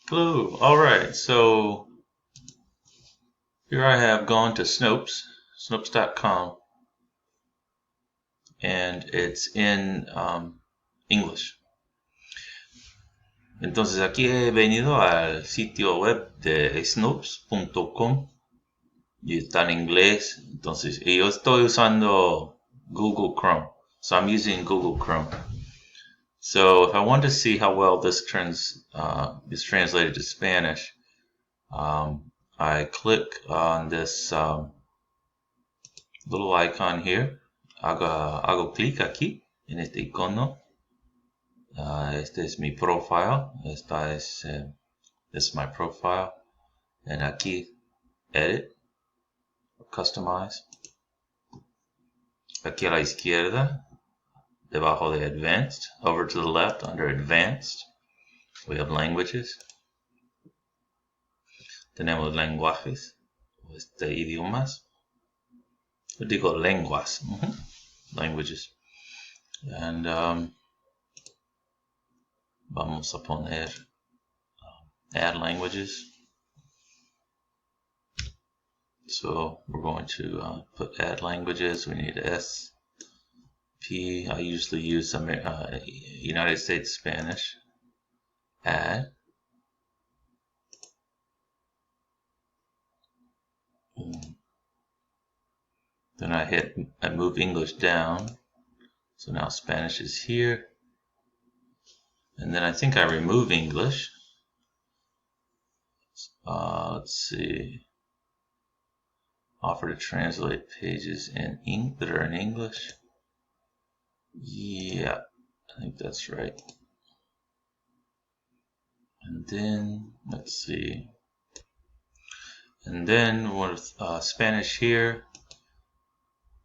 Hello. All right. So here I have gone to Snopes.com, and it's in English. Entonces aquí he venido al sitio web de snopes.com y está en inglés. Entonces, y yo estoy usando Google Chrome. So I'm using Google Chrome. So if I want to see how well this is translated to Spanish, I click on this little icon here. Hago clic aquí en este icono. Este es mi profile. This is my profile. And aquí edit, customize. Aquí a la izquierda, debajo de advanced, over to the left under advanced, we have languages. Tenemos lenguajes, idiomas. Yo digo lenguas, languages. And vamos a poner add languages. So we're going to put add languages. We need SP. I usually use United States Spanish. Add. Then I move English down. So now Spanish is here. And then I think I remove English. Let's see. Offer to translate pages that are in English. Yeah, I think that's right. And then, let's see. And then with Spanish here,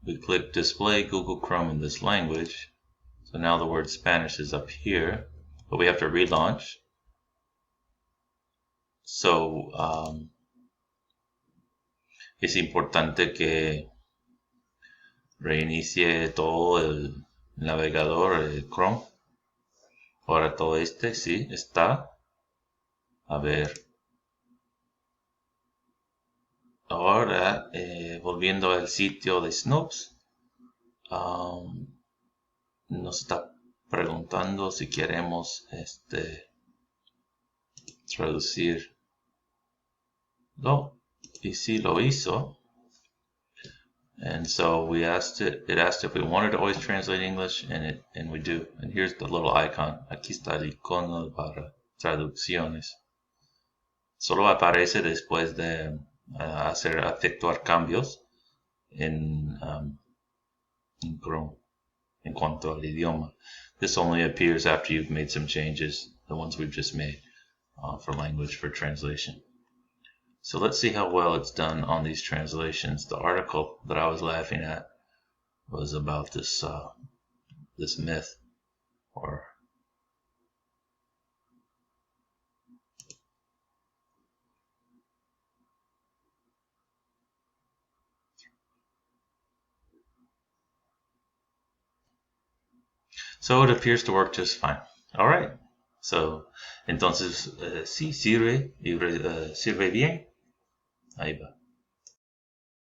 we click display Google Chrome in this language. So now the word Spanish is up here, but we have to relaunch. So es importante que reinicie todo el navegador, el Chrome. Ahora todo sí está. A ver. Ahora, volviendo al sitio de Snopes, nos está preguntando si queremos traducir. No, y sí lo hizo. And so it asked if we wanted to always translate English, and we do. And here's the little icon. Aquí está el icono para traducciones. Solo aparece después de efectuar cambios en Chrome en cuanto al idioma. This only appears after you've made some changes, the ones we've just made for language for translation. So let's see how well it's done on these translations. The article that I was laughing at was about this myth, or so it appears to work just fine. All right. So entonces sí sirve bien. Ahí va.